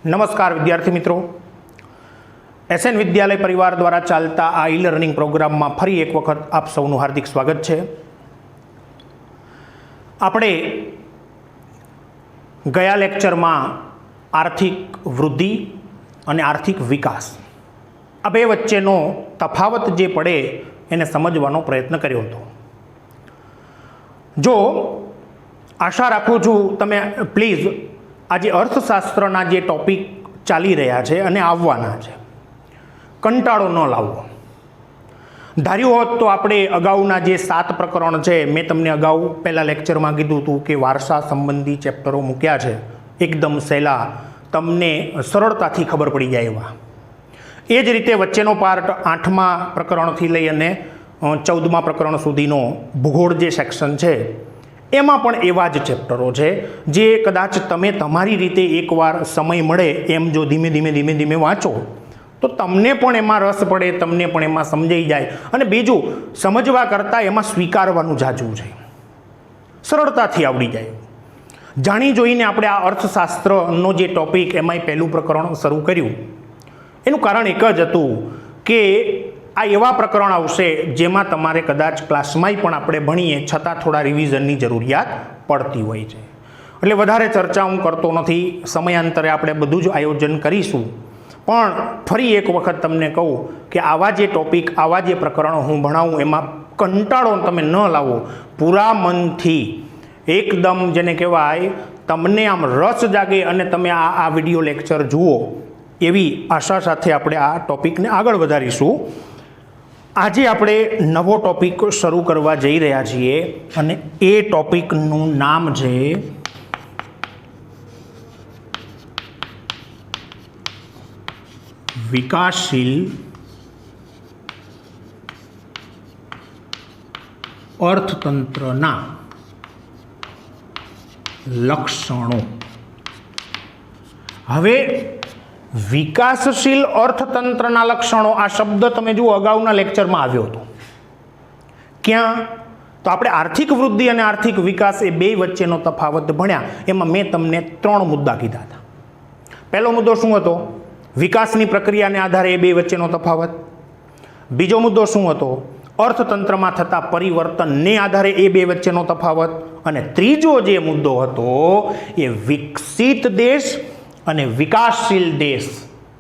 नमस्कार विद्यार्थी मित्रों, एसएन विद्यालय परिवार द्वारा चालता आ ई लर्निंग प्रोग्राम में फरी एक वखत आप सौનું हार्दिक स्वागत है। આપણે ગયા લેક્ચરમાં આર્થિક વૃદ્ધિ અને આર્થિક વિકાસ આ બે વચ્ચેનો તફાવત જે પડે એને સમજવાનો પ્રયત્ન કર્યો હતો। જો આશા રાખું છું તમે પ્લીઝ આજે અર્થશાસ્ત્રના જે ટોપિક ચાલી રહ્યા છે અને આવવાના છે કંટાળો ન લાવવો। ધાર્યું હોત તો આપણે અગાઉના જે 7 પ્રકરણ છે, મેં તમને અગાઉ પહેલા લેક્ચરમાં કીધું હતું કે વારસા સંબંધી ચેપ્ટરો મૂક્યા છે, એકદમ સહેલા, તમને સરળતાથી ખબર પડી જાય એવા। એ જ રીતે વચ્ચેનો પાર્ટ 8મા પ્રકરણથી લઈ અને 14મા પ્રકરણ સુધીનો ભૂગોળ જે સેક્શન છે એમાં પણ એવા જ ચેપ્ટરો છે જે કદાચ તમે તમારી રીતે એકવાર સમય મળે એમ જો ધીમે ધીમે વાંચો તો તમને પણ એમાં રસ પડે, તમને પણ એમાં સમજાઈ જાય। અને બીજું સમજવા કરતાં એમાં સ્વીકારવાનું જાજું છે, સરળતાથી આવડી જાય। જાણી જોઈને આપણે આ અર્થશાસ્ત્રનો જે ટોપિક એમાંય પહેલું પ્રકરણ શરૂ કર્યું એનું કારણ એક જ હતું કે આ એવા પ્રકરણ આવશે જેમાં તમારે કદાચ ક્લાસમાંય પણ આપણે ભણીએ છતાં થોડા રિવિઝનની જરૂરિયાત પડતી હોય છે। એટલે વધારે ચર્ચા હું કરતો નથી, સમયાંતરે આપણે બધું જ આયોજન કરીશું। પણ ફરી એક વખત તમને કહું કે આવા જે ટોપિક, આવા જે પ્રકરણો હું ભણાવું એમાં કંટાળો તમે ન લાવો, પૂરા મનથી એકદમ જેને કહેવાય તમને આમ રસ જાગે અને તમે આ વિડીયો લેક્ચર જુઓ એવી આશા સાથે આપણે આ ટોપિકને આગળ વધારીશું। આજે આપણે નવો ટોપિક શરૂ કરવા જઈ રહ્યા છીએ અને એ ટોપિકનું નામ છે વિકાસશીલ અર્થતંત્રના લક્ષણો। હવે વિકાસશીલ અર્થતંત્રના લક્ષણો આ શબ્દ તમે જુઓ અગાઉના લેક્ચરમાં આવ્યો હતો। ક્યાં? તો આપણે આર્થિક વૃદ્ધિ અને આર્થિક વિકાસ એ બે વચ્ચેનો તફાવત ભણ્યા। એમાં મેં તમને 3 મુદ્દા કીધા હતા। પહેલો મુદ્દો શું હતો? વિકાસની પ્રક્રિયાને આધારે એ બે વચ્ચેનો તફાવત। બીજો મુદ્દો શું હતો? અર્થતંત્રમાં થતા પરિવર્તનને આધારે એ બે વચ્ચેનો તફાવત। અને ત્રીજો જે મુદ્દો હતો એ વિકસિત દેશ અને વિકાસશીલ દેશ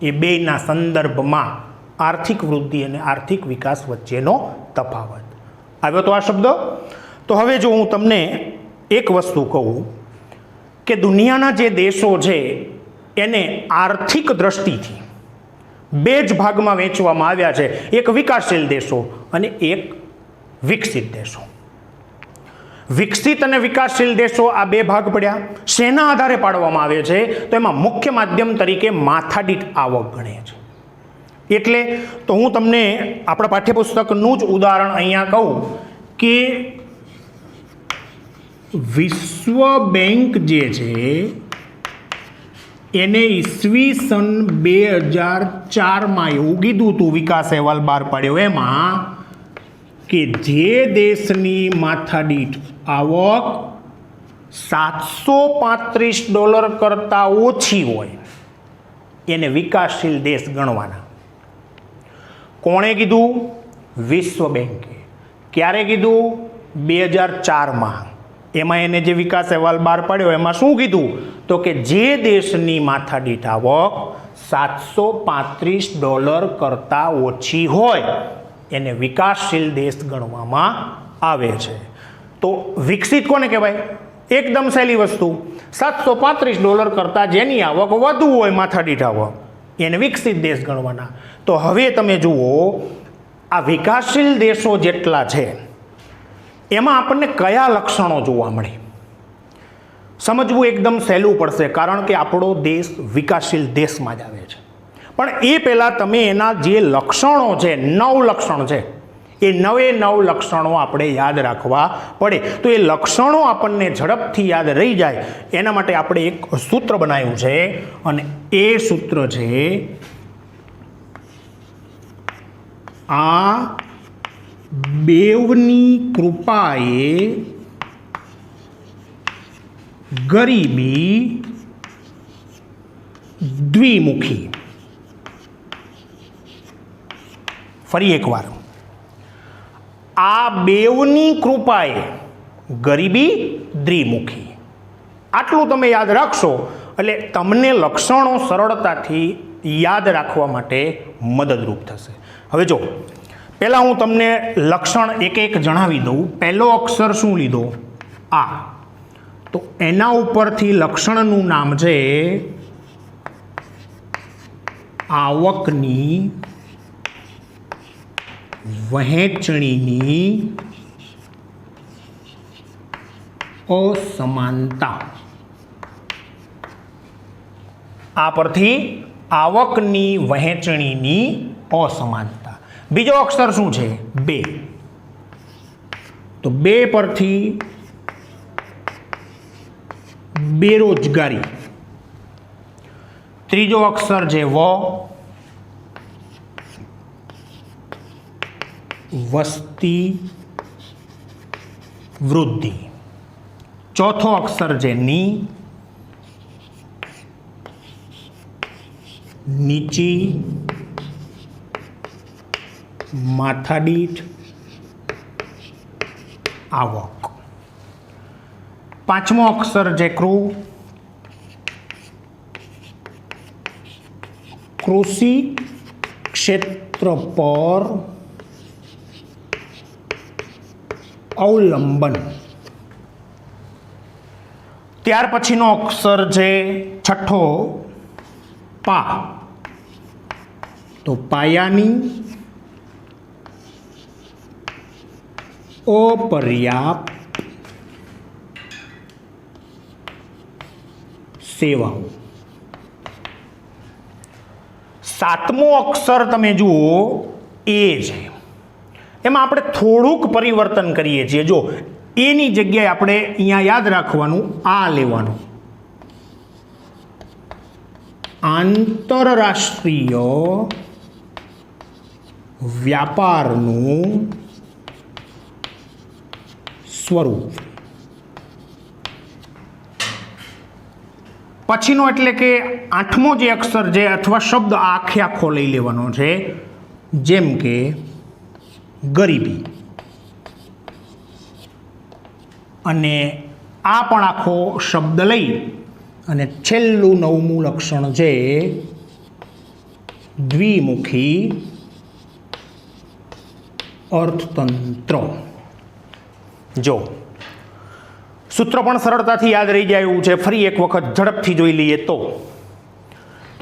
એ બેના સંદર્ભમાં આર્થિક વૃદ્ધિ અને આર્થિક વિકાસ વચ્ચેનો તફાવત આવ્યો તો આ શબ્દ। તો હવે જો હું તમને એક વસ્તુ કહું કે દુનિયાના જે દેશો છે એને આર્થિક દ્રષ્ટિથી બે જ ભાગમાં વહેંચવામાં આવ્યા છે, એક વિકાસશીલ દેશો અને એક વિકસિત દેશો। વિકસિત અને વિકાસશીલ દેશો આ બે ભાગ પડ્યા। શેના આધારે પાડવામાં આવે છે? તો એમાં મુખ્ય માધ્યમ તરીકે માથાદીઠ આવક ગણે છે। એટલે તો હું તમને આપણા પાઠ્યપુસ્તકનું જ ઉદાહરણ અહીંયા કહું કે વિશ્વ બેંક જે છે એને ઈસવીસન 2004માં એવું કીધું હતું, વિકાસ અહેવાલ બહાર પાડ્યો એમાં કે જે દેશની માથાદીઠ આવક $735 કરતાં ઓછી હોય એને વિકાસશીલ દેશ ગણવાના। કોણે કીધું? વિશ્વ બેંકે। ક્યારે કીધું? 2004માં। એમાં એને જે વિકાસ અહેવાલ બહાર પાડ્યો એમાં શું કીધું? તો કે જે દેશની માથાદીઠ આવક $735 કરતાં ઓછી હોય એને વિકાસશીલ દેશ ગણવામાં આવે છે। તો વિકસિત કોને કહેવાય? એકદમ સહેલી વસ્તુ, $735 કરતાં જેની આવક વધુ હોય માથાદીઠ આવક એને વિકસિત દેશ ગણવાના। તો હવે તમે જુઓ આ વિકાસશીલ દેશો જેટલા છે એમાં આપણને કયા લક્ષણો જોવા મળે? સમજવું એકદમ સહેલું પડશે કારણ કે આપણો દેશ વિકાસશીલ દેશમાં જ આવે છે। પણ એ પહેલાં તમે એના જે લક્ષણો છે, 9 લક્ષણ છે, એ 9 લક્ષણો આપણે યાદ રાખવા પડે। તો એ લક્ષણો આપણને ઝડપથી યાદ રહી જાય એના માટે આપણે એક સૂત્ર બનાવ્યું છે અને એ સૂત્ર છે આ બેવની કૃપાએ ગરીબી દ્વિમુખી. ફરી એકવાર, આ બેવની કૃપાએ ગરીબી દ્વિમુખી. આટલું તમે યાદ રાખશો એટલે તમને લક્ષણો સરળતાથી યાદ રાખવા માટે મદદરૂપ થશે. હવે જો પહેલાં હું તમને લક્ષણ એક એક જણાવી દઉં. પહેલો અક્ષર શું લીધો? આ. તો એના ઉપરથી લક્ષણનું નામ છે આવકની વહેંચણીની અસમાનતા. આ પરથી આવકની વહેંચણીની અસમાનતા. બીજો અક્ષર શું છે? બે. તો બે પરથી બેરોજગારી. ત્રીજો અક્ષર છે વ, વસ્તી વૃદ્ધિ. ચોથો અક્ષર છે ની, નીચી માથાદીઠ આવક. પાંચમો અક્ષર છે ક્રુ, કૃષિ ક્ષેત્ર પર અવલંબન. ત્યાર પછીનો અક્ષર છે છઠ્ઠો પા. તો પાયાની અપર્યાપ્ત સેવાઓ. સાતમો અક્ષર તમે જુઓ એ છે. એમાં આપણે થોડુંક પરિવર્તન કરીએ છીએ. જો એની જગ્યાએ આપણે અહીંયા યાદ રાખવાનું આ લેવાનું. આંતરરાષ્ટ્રીય વ્યાપારનું સ્વરૂપ. પછીનો એટલે કે આઠમો જે અક્ષર છે અથવા શબ્દ આખે આખો લઈ લેવાનો છે, જેમ કે ગરીબી. અને આ પણ આખો શબ્દ લઈ અને છેલ્લું નવમું લક્ષણ છે દ્વિમુખી અર્થતંત્ર. જો સૂત્ર પણ સરળતાથી યાદ રહી જાય એવું છે. ફરી એક વખત ઝડપથી જોઈ લઈએ તો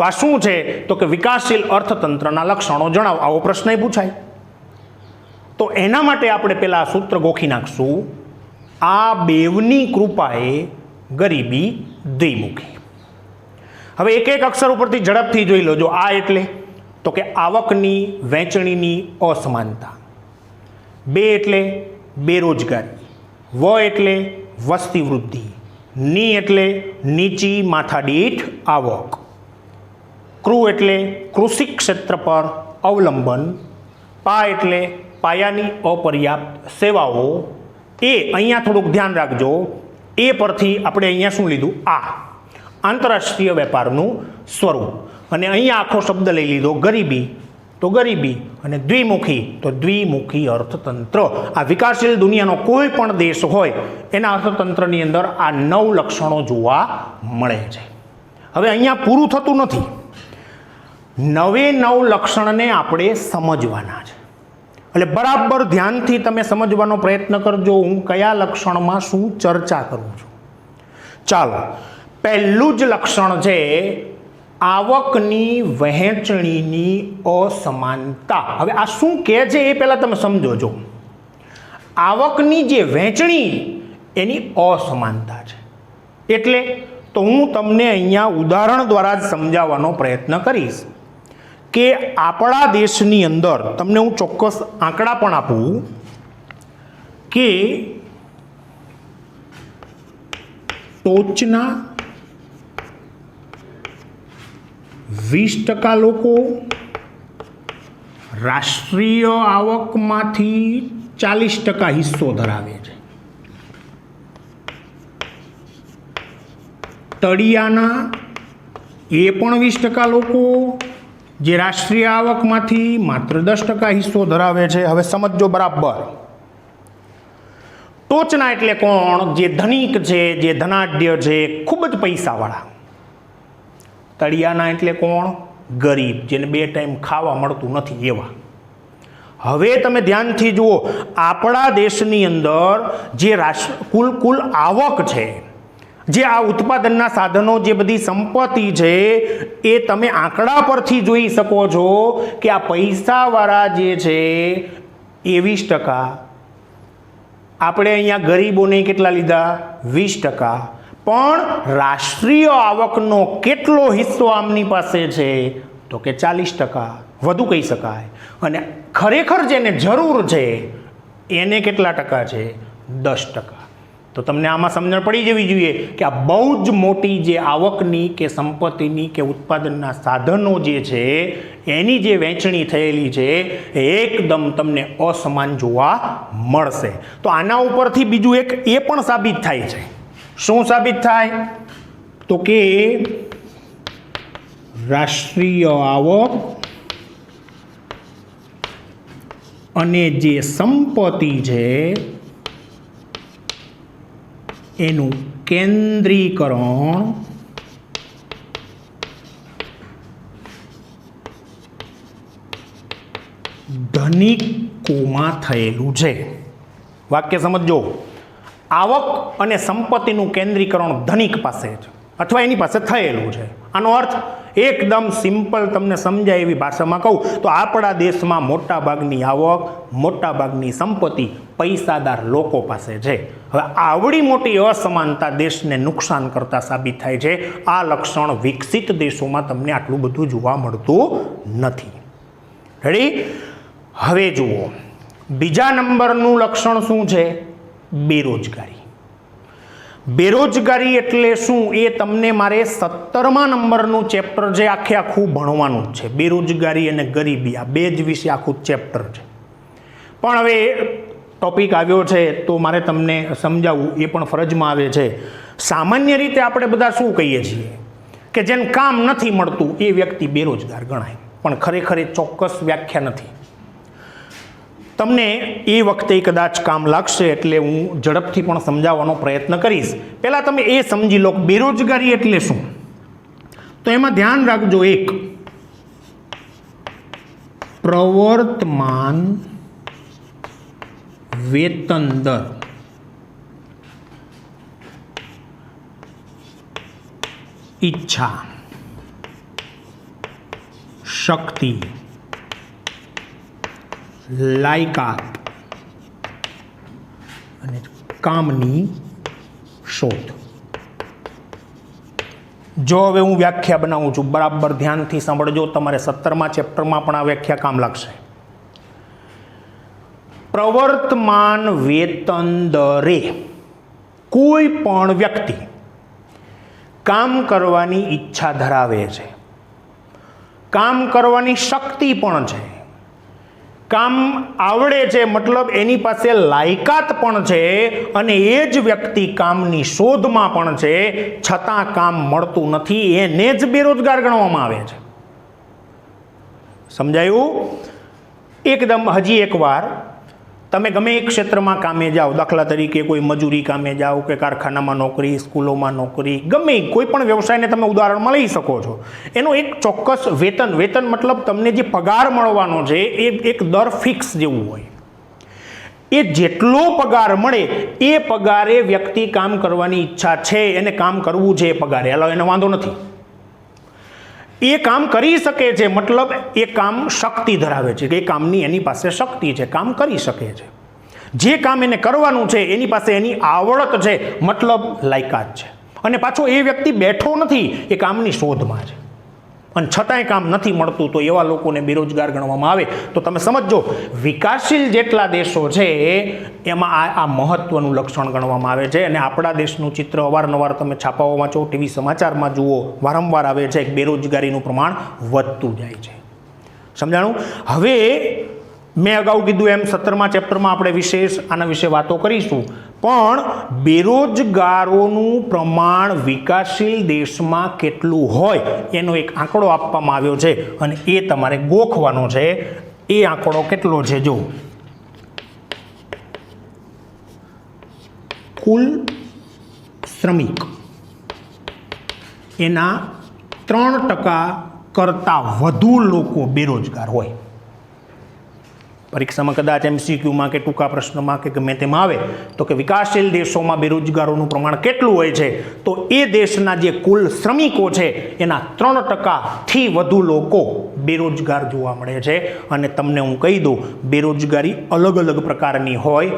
આ શું છે? તો કે વિકાસશીલ અર્થતંત્રના લક્ષણો જણાવો. આવો પ્રશ્ન પૂછાય. તો એના માટે આપણે પહેલા સૂત્ર ગોખી નાખશું. આ બેવની કૃપાએ ગરીબી દ્વિમુખી. હવે એક એક અક્ષર ઉપરથી ઝડપથી જોઈ લો. જો આ એટલે તો કે આવકની વહેંચણીની અસમાનતા. બે એટલે બેરોજગારી. વ એટલે વસ્તી વૃદ્ધિ. ની એટલે નીચી માથાદીઠ આવક. કૃ એટલે કૃષિ ક્ષેત્ર પર અવલંબન. પા એટલે પાયાની અપર્યાપ્ત સેવાઓ. એ અહીંયા થોડુંક ધ્યાન રાખજો. એ પરથી આપણે અહીંયા શું લીધું? આ આંતરરાષ્ટ્રીય વેપારનું સ્વરૂપ. અને અહીંયા આખો શબ્દ લઈ લીધો ગરીબી. તો ગરીબી. અને દ્વિમુખી તો દ્વિમુખી અર્થતંત્ર. આ વિકાસશીલ દુનિયાનો કોઈ પણ દેશ હોય એના અર્થતંત્રની અંદર આ 9 લક્ષણો જોવા મળે છે. હવે અહીંયા પૂરું થતું નથી. 9 લક્ષણને આપણે સમજવાના છે. એટલે બરાબર ધ્યાનથી તમે સમજવાનો પ્રયત્ન કરજો હું કયા લક્ષણમાં શું ચર્ચા કરું છું. ચાલો, પહેલું જ લક્ષણ છે આવકની વહેંચણીની અસમાનતા. હવે આ શું કહે છે એ પહેલાં તમે સમજો. જો આવકની જે વહેંચણી એની અસમાનતા છે એટલે તો હું તમને અહીંયા ઉદાહરણ દ્વારા જ સમજાવવાનો પ્રયત્ન કરીશ કે આપણા દેશની અંદર તમને હું ચોક્કસ આંકડા પણ આપું કે ટોચના 20% લોકો રાષ્ટ્રીય આવકમાંથી 40% હિસ્સો ધરાવે છે. તળિયાના એ પણ 20% લોકો જે રાષ્ટ્રીય આવકમાંથી માત્ર 10% હિસ્સો ધરાવે છે. હવે સમજો બરાબર. ટોચના એટલે કોણ? જે ધનિક છે, જે ધનાઢ્ય છે, ખૂબ જ પૈસાવાળા. તળિયાના એટલે કોણ? ગરીબ, જેને 2 ટાઈમ ખાવા મળતું નથી એવા. હવે તમે ધ્યાનથી જુઓ, આપણા દેશની અંદર જે કુલ આવક છે, જે આ ઉત્પાદનના સાધનો, જે બધી સંપત્તિ છે, એ તમે આંકડા પરથી જોઈ શકો છો કે આ પૈસાવાળા જે છે એ 20%. આપણે અહીંયા ગરીબોને કેટલા લીધા? 20%. પણ રાષ્ટ્રીય આવકનો કેટલો હિસ્સો આમની પાસે છે? તો કે 40%. વધુ કહી શકાય. અને ખરેખર જેને જરૂર છે એને કેટલા ટકા છે? 10%. તો તમને આમાં સમજણ પડી જવી જોઈએ કે આ બહુ જ મોટી જે આવકની કે સંપત્તિની કે ઉત્પાદનના સાધનો જે છે એની જે વહેંચણી થયેલી છે એ એકદમ તમને અસમાન જોવા મળશે. તો આના ઉપરથી બીજું એક એ પણ સાબિત થાય છે. શું સાબિત થાય? તો કે રાષ્ટ્રીય આવક અને જે સંપત્તિ છે એનું કેન્દ્રીકરણ ધનિકોમાં થયેલું છે. વાક્ય સમજો. આવક અને સંપત્તિનું કેન્દ્રીકરણ ધનિક પાસે છે અથવા એની પાસે થયેલું છે. આનો અર્થ એકદમ સિમ્પલ તમને સમજાય એવી ભાષામાં કહું તો આપણા દેશમાં મોટાભાગની આવક, મોટાભાગની સંપત્તિ પૈસાદાર લોકો પાસે છે. હવે આવડી મોટી અસમાનતા દેશને નુકસાન કરતા સાબિત થાય છે. આ લક્ષણ વિકસિત દેશોમાં તમને આટલું બધું જોવા મળતું નથી. રેડી? હવે જુઓ, બીજા નંબરનું લક્ષણ શું છે? બેરોજગારી. બેરોજગારી એટલે શું એ તમને મારે 17મા નંબરનું ચેપ્ટર છે આખે આખું ભણવાનું જ છે. બેરોજગારી અને ગરીબી, આ બે જ વિશે આખું ચેપ્ટર છે. પણ હવે ટોપિક આવ્યો છે તો મારે તમને સમજાવવું એ પણ ફરજમાં આવે છે. સામાન્ય રીતે આપણે બધા શું કહીએ છીએ કે જેને કામ નથી મળતું એ વ્યક્તિ બેરોજગાર ગણાય, પણ ખરેખર એ ચોક્કસ વ્યાખ્યા નથી. તમને એ વખતે કદાચ કામ લાગશે એટલે હું ઝડપથી પણ સમજાવવાનો પ્રયત્ન કરીશ. પહેલાં તમે એ સમજી લો કે બેરોજગારી એટલે શું. તો એમાં ધ્યાન રાખજો, એક પ્રવર્તમાન વેતન દર, ઈચ્છા, શક્તિ, લાયકાત અને કામની શોધ. જો હવે હું વ્યાખ્યા બનાવું છું, બરાબર ધ્યાનથી સાંભળજો, તમારે 17મા ચેપ્ટરમાં પણ આ વ્યાખ્યા કામ લાગશે. પ્રવર્તમાન વેતન દરે કોઈ પણ વ્યક્તિ કામ કરવાની ઈચ્છા ધરાવે છે, કામ કરવાની શક્તિ પણ છે, કામ આવડે છે, મતલબ એની પાસે લાયકાત પણ છે, અને એ જ વ્યક્તિ કામની શોધમાં પણ છે, છતાં કામ મળતું નથી, એને જ બેરોજગાર ગણવામાં આવે છે. સમજાયું? એકદમ હજી એકવાર, તમે ગમે એક ક્ષેત્રમાં કામે જાઓ, દાખલા તરીકે કોઈ મજૂરી કામે જાઓ કે કારખાનામાં નોકરી, સ્કૂલોમાં નોકરી, ગમે કોઈ પણ વ્યવસાયને તમે ઉદાહરણમાં લઈ શકો છો. એનો એક ચોક્કસ વેતન મતલબ તમને જે પગાર મળવાનો છે એ એક દર ફિક્સ જેવું હોય. એ જેટલો પગાર મળે એ પગારે વ્યક્તિ કામ કરવાની ઈચ્છા છે, એને કામ કરવું છે એ પગારે, હાલો એને વાંધો નથી, એ કામ કરી શકે છે, મતલબ એ કામ શક્તિ ધરાવે છે કે એ કામની એની પાસે શક્તિ છે, કામ કરી શકે છે. જે કામ એને કરવાનું છે એની પાસે એની આવડત છે, મતલબ લાયકાત છે, અને પાછો એ વ્યક્તિ બેઠો નથી, એ કામની શોધમાં છે, અને છતાંય કામ નથી મળતું, તો એવા લોકોને બેરોજગાર ગણવામાં આવે. તો તમે સમજો, વિકાસશીલ જેટલા દેશો છે એમાં આ મહત્વનું લક્ષણ ગણવામાં આવે છે. અને આપણા દેશનું ચિત્ર અવારનવાર તમે છાપાઓ વાંચો, ટીવી સમાચારમાં જુઓ, વારંવાર આવે છે કે બેરોજગારીનું પ્રમાણ વધતું જાય છે. સમજાણું? હવે મેં અગાઉ કીધું એમ 17મા ચેપ્ટરમાં આપણે વિશેષ આના વિશે વાતો કરીશું, પણ બેરોજગારોનું પ્રમાણ વિકાસશીલ દેશમાં કેટલું હોય એનો એક આંકડો આપવામાં આવ્યો છે અને એ તમારે ગોખવાનો છે. એ આંકડો કેટલો છે? જો, કુલ શ્રમિક એના 3% કરતાં વધુ લોકો બેરોજગાર હોય. પરીક્ષામાં કદાચ MCQમાં કે ટૂંકા પ્રશ્નમાં કે ગમે તેમાં આવે તો કે વિકાસશીલ દેશોમાં બેરોજગારોનું પ્રમાણ કેટલું હોય છે, તો એ દેશના જે કુલ શ્રમિકો છે એના 3%થી વધુ લોકો બેરોજગાર જોવા મળે છે. અને તમને હું કહી દઉં, બેરોજગારી અલગ અલગ પ્રકારની હોય.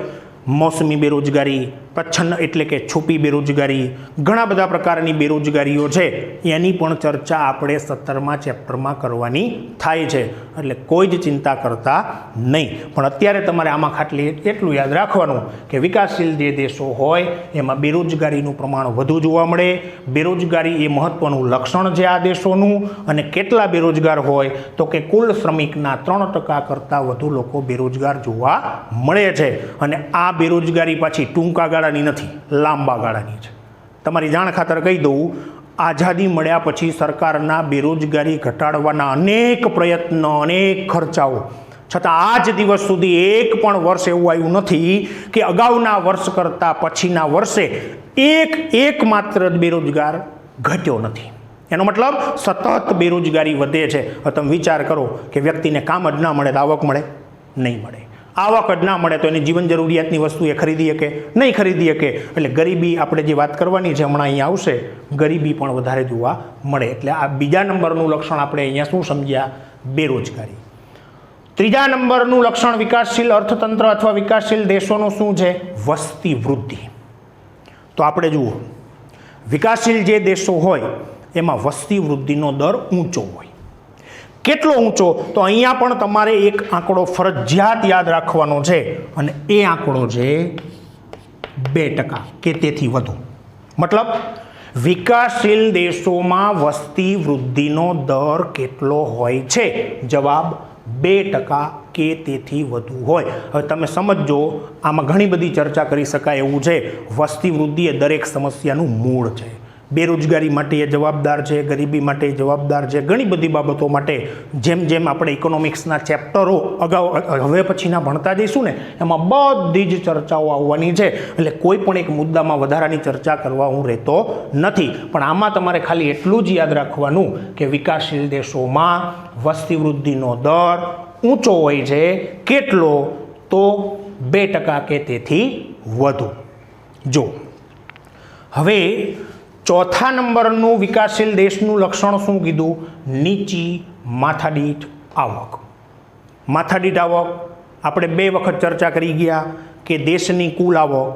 મોસમી બેરોજગારી, પ્રચ્છન્ન એટલે કે છુપી બેરોજગારી, ઘણા બધા પ્રકારની બેરોજગારીઓ છે. એની પણ ચર્ચા આપણે 17મા ચેપ્ટરમાં કરવાની થાય છે, એટલે કોઈ જ ચિંતા કરતા નહીં. પણ અત્યારે તમારે આમાં ખાલી એટલું યાદ રાખવાનું કે વિકાસશીલ જે દેશો હોય એમાં બેરોજગારીનું પ્રમાણ વધુ જોવા મળે. બેરોજગારી એ મહત્વનું લક્ષણ છે આ દેશોનું. અને કેટલા બેરોજગાર હોય તો કે કુલ શ્રમિકના 3% કરતાં વધુ લોકો બેરોજગાર જોવા મળે છે. અને આ બેરોજગારી પાછી ટૂંકા ગાળાની નથી, લાંબા ગાળાની છે. તમારી જાણ ખાતર કહી દઉં, આઝાદી મળ્યા પછી સરકારના બેરોજગારી ઘટાડવાના અનેક પ્રયત્નો, અનેક ખર્ચાઓ, છતાં આજ દિવસ સુધી એક પણ વર્ષ એવું આવ્યું નથી કે અગાઉના વર્ષ કરતાં પછીના વર્ષે એક માત્ર બેરોજગાર ઘટ્યો નથી. એનો મતલબ સતત બેરોજગારી વધે છે. તમે વિચાર કરો કે વ્યક્તિને કામ જ ના મળે તો આવક મળે? નહીં મળે. આવક જ ના મળે તો એની જીવન જરૂરિયાતની વસ્તુ એ ખરીદી શકે? નહીં ખરીદી શકે. એટલે ગરીબી આપણે જે વાત કરવાની છે હમણાં અહીંયા આવશે, ગરીબી પણ વધારે જોવા મળે. એટલે આ બીજા નંબરનું લક્ષણ આપણે અહીંયા શું સમજ્યા? બેરોજગારી. ત્રીજા નંબરનું લક્ષણ વિકાસશીલ અર્થતંત્ર અથવા વિકાસશીલ દેશોનું શું છે? વસ્તી વૃદ્ધિ. તો આપણે જુઓ, વિકાસશીલ જે દેશો હોય એમાં વસ્તી વૃદ્ધિનો દર ઊંચો હોય. કેટલો ઊંચો? તો અહીંયા પણ તમારે એક આંકડો ફરજિયાત યાદ રાખવાનો છે અને એ આંકડો છે 2% કે તેથી વધુ. મતલબ વિકાસશીલ દેશોમાં વસ્તી વૃદ્ધિનો દર કેટલો હોય છે? જવાબ 2% કે તેથી વધુ હોય. હવે તમે સમજો, આમાં ઘણી બધી ચર્ચા કરી શકાય એવું છે. વસ્તી વૃદ્ધિ એ દરેક સમસ્યાનું મૂળ છે. બેરોજગારી માટે એ જવાબદાર છે, ગરીબી માટે જવાબદાર છે, ઘણી બધી બાબતો માટે. જેમ જેમ આપણે ઇકોનોમિક્સના ચેપ્ટરો અગાઉ હવે પછીના ભણતા જઈશું ને, એમાં બધી જ ચર્ચાઓ આવવાની છે. એટલે કોઈ પણ એક મુદ્દામાં વધારાની ચર્ચા કરવા હું રહેતો નથી. પણ આમાં તમારે ખાલી એટલું જ યાદ રાખવાનું કે વિકાસશીલ દેશોમાં વસ્તી વૃદ્ધિનો દર ઊંચો હોય છે. કેટલો? તો 2% કે તેથી વધુ. જો હવે ચોથા નંબરનું વિકાસશીલ દેશનું લક્ષણ શું કીધું? નીચી માથાદીઠ આવક. માથાદીઠ આવક આપણે 2 વખત ચર્ચા કરી ગયા કે દેશની કુલ આવક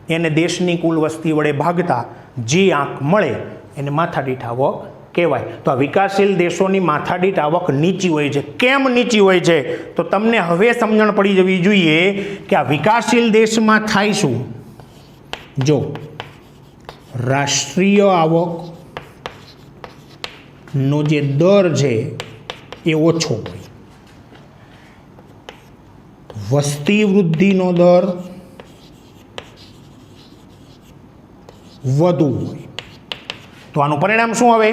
એને દેશની કુલ વસ્તી વડે ભાગતા જે આંક મળે એને માથાદીઠ આવક કહેવાય. તો આ વિકાસશીલ દેશોની માથાદીઠ આવક નીચી હોય છે. કેમ નીચી હોય છે? તો તમને હવે સમજણ પડી જવી જોઈએ કે આ વિકાસશીલ દેશમાં થાય શું. જો, રાષ્ટ્રીય આવકનો જે દર છે એ ઓછો હોય, વસ્તી વૃદ્ધિનો દર વધુ હોય. તો આનું પરિણામ શું હવે?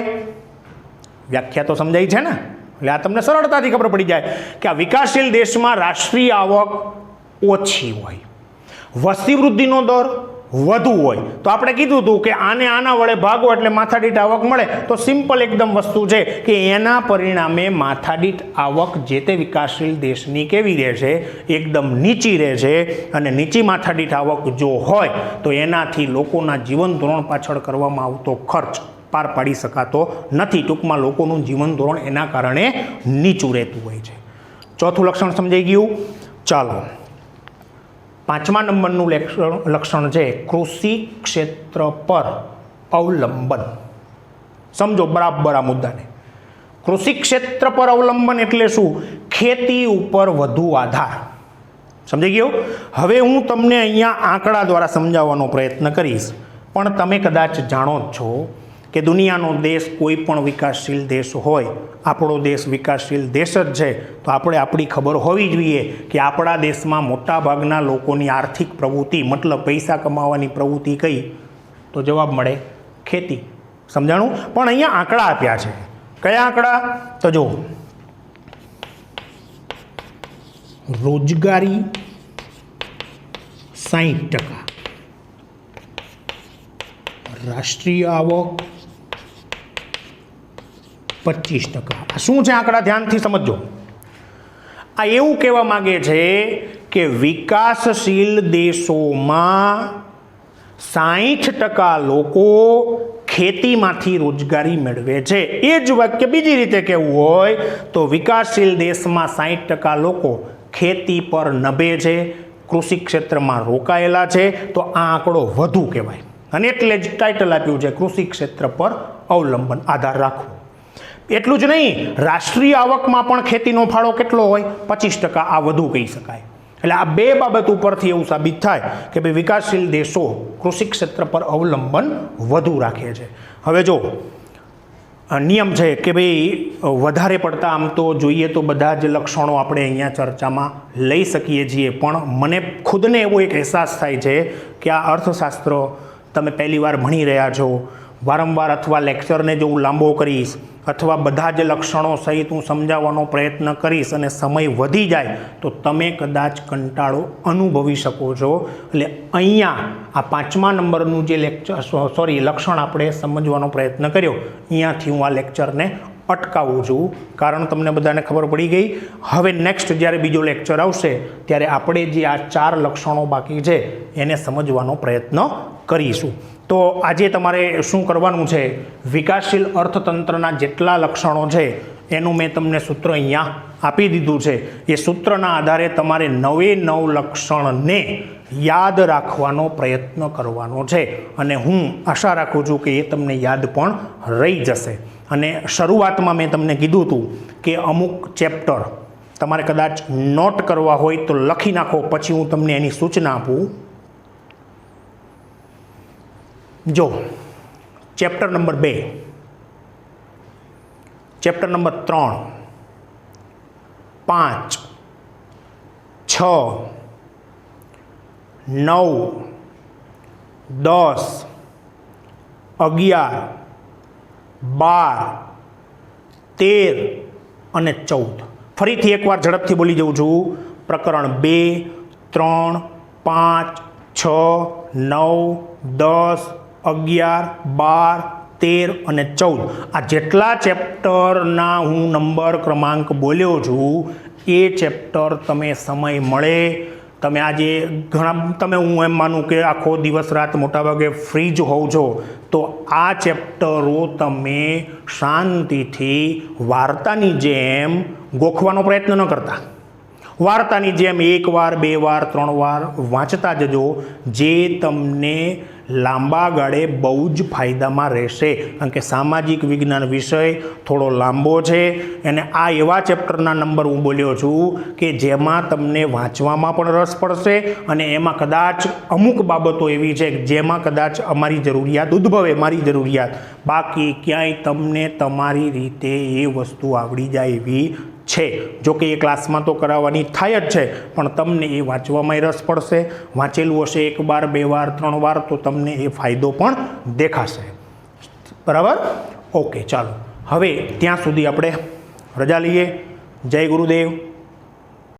વ્યાખ્યા તો સમજાય છે ને? એટલે આ તમને સરળતાથી ખબર પડી જાય કે આ વિકાસશીલ દેશમાં રાષ્ટ્રીય આવક ઓછી હોય, વસ્તી વૃદ્ધિનો દર વધુ હોય. તો આપણે કીધું હતું કે આને આના વડે ભાગો એટલે માથાદીઠ આવક મળે. તો સિમ્પલ એકદમ વસ્તુ છે કે એના પરિણામે માથાદીઠ આવક જે તે વિકાસશીલ દેશની કેવી રહેશે? એકદમ નીચી રહેશે. અને નીચી માથાદીઠ આવક જો હોય તો એનાથી લોકોના જીવન ધોરણ પાછળ કરવામાં આવતો ખર્ચ પાર પાડી શકાતો નથી. ટૂંકમાં લોકોનું જીવન ધોરણ એના કારણે નીચું રહેતું હોય છે. ચોથું લક્ષણ સમજાઈ ગયું? ચાલો, 5મા નંબરનું લક્ષણ છે કૃષિ ક્ષેત્ર પર અવલંબન. સમજો બરાબર આ મુદ્દાને. કૃષિ ક્ષેત્ર પર અવલંબન એટલે શું? ખેતી ઉપર વધુ આધાર. સમજી ગયો? હવે હું તમને અહીંયા આંકડા દ્વારા સમજાવવાનો પ્રયત્ન કરીશ, પણ તમે કદાચ જાણો જ છો કે દુનિયાનો દેશ કોઈ પણ વિકાસશીલ દેશ હોય, આપણો દેશ વિકાસશીલ દેશ જ છે, તો આપણે આપણી ખબર હોવી જોઈએ કે આપણા દેશમાં મોટાભાગના લોકોની આર્થિક પ્રવૃત્તિ મતલબ પૈસા કમાવાની પ્રવૃત્તિ કઈ? તો જવાબ મળે ખેતી. સમજાણું? પણ અહીંયા આંકડા આપ્યા છે. કયા આંકડા? તો જો રોજગારી 60%, રાષ્ટ્રીય આવક 25%. આ શું છે આંકડા? ધ્યાનથી સમજો. આ એવું કહેવા માંગે છે કે વિકાસશીલ દેશોમાં 60% લોકો ખેતીમાંથી રોજગારી મેળવે છે. એ જ વાક્ય બીજી રીતે કહેવું હોય તો વિકાસશીલ દેશમાં 60% લોકો ખેતી પર નભે છે, કૃષિ ક્ષેત્રમાં રોકાયેલા છે. તો આ આંકડો વધુ કહેવાય અને એટલે જ ટાઇટલ આપ્યું છે કૃષિ ક્ષેત્ર પર અવલંબન, આધાર રાખવો. એટલું જ નહીં, રાષ્ટ્રીય આવકમાં પણ ખેતીનો ફાળો કેટલો હોય? 25%. આ વધુ કહી શકાય. એટલે આ બે બાબત ઉપરથી એવું સાબિત થાય કે ભાઈ વિકાસશીલ દેશો કૃષિ ક્ષેત્ર પર અવલંબન વધુ રાખે છે. હવે જો નિયમ છે કે ભાઈ વધારે પડતા આમ તો જોઈએ તો બધા જ લક્ષણો આપણે અહીંયા ચર્ચામાં લઈ શકીએ છીએ, પણ મને ખુદને એવો એક અહેસાસ થાય છે કે આ અર્થશાસ્ત્ર તમે પહેલી વાર ભણી રહ્યા છો, વારંવાર અથવા લેક્ચરને જો હું લાંબો કરીશ અથવા બધા જ લક્ષણો સહિત હું સમજાવવાનો પ્રયત્ન કરીશ અને સમય વધી જાય તો તમે કદાચ કંટાળો અનુભવી શકો છો. એટલે અહીંયા આ 5મા નંબરનું જે લક્ષણ આપણે સમજવાનો પ્રયત્ન કર્યો, અહીંયાથી હું આ લેક્ચરને અટકાવું છું, કારણ તમને બધાને ખબર પડી ગઈ. હવે નેક્સ્ટ જ્યારે બીજો લેક્ચર આવશે ત્યારે આપણે જે આ 4 લક્ષણો બાકી છે એને સમજવાનો પ્રયત્ન કરીશું. તો આજે તમારે શું કરવાનું છે? વિકાસશીલ અર્થતંત્રના જેટલા લક્ષણો છે એનું મેં તમને સૂત્ર અહીંયા આપી દીધું છે. એ સૂત્રના આધારે તમારે 9 લક્ષણને યાદ રાખવાનો પ્રયત્ન કરવાનો છે અને હું આશા રાખું છું કે એ તમને યાદ પણ રહી જશે. અને શરૂઆતમાં મેં તમને કીધું હતું કે અમુક ચેપ્ટર તમારે કદાચ નોટ કરવા હોય તો લખી નાખો, પછી હું તમને એની સૂચના આપું. જો ચેપ્ટર નંબર 2, ચેપ્ટર નંબર 3, 5, 6, 9, 10, 11, 12, 13 અને 14. ફરીથી એકવાર ઝડપથી બોલી જઉં છું. પ્રકરણ 2, 3, 5, 6, 9, 10, 11, 12, 13 અને 14 આ જેટલા ચેપ્ટરના હું નંબર ક્રમાંક બોલ્યો છું એ ચેપ્ટર તમે સમય મળે, તમે આજે તમે હું એમ માનું કે આખો દિવસ રાત મોટાભાગે ફ્રી જ હોવ છો, તો આ ચેપ્ટરો તમે શાંતિથી વાર્તાની જેમ ગોખવાનો પ્રયત્ન ન કરતા. વાર્તાની જેમ 1 વાર 2 વાર 3 વાર વાંચતા જજો, જે તમને લાંબા ગાળે બહુ જ ફાયદામાં રહેશે. કારણ કે સામાજિક વિજ્ઞાન વિષય થોડો લાંબો છે અને આ એવા ચેપ્ટરના નંબર હું બોલ્યો છું કે જેમાં તમને વાંચવામાં પણ રસ પડશે અને એમાં કદાચ અમુક બાબતો એવી છે જેમાં કદાચ અમારી જરૂરિયાત ઉદ્ભવે, મારી જરૂરિયાત, બાકી ક્યાંય તમને તમારી રીતે એ વસ્તુ આવડી જાય એવી છે. જો કે એ ક્લાસમાં તો કરાવવાની થાય જ છે, પણ તમને એ વાંચવામાં રસ પડશે. વાંચેલું હશે 1 વાર 2 વાર 3 વાર તો તમને એ ફાયદો પણ દેખાશે. બરાબર? ઓકે, ચાલો હવે ત્યાં સુધી આપણે રજા લઈએ. જય ગુરુદેવ.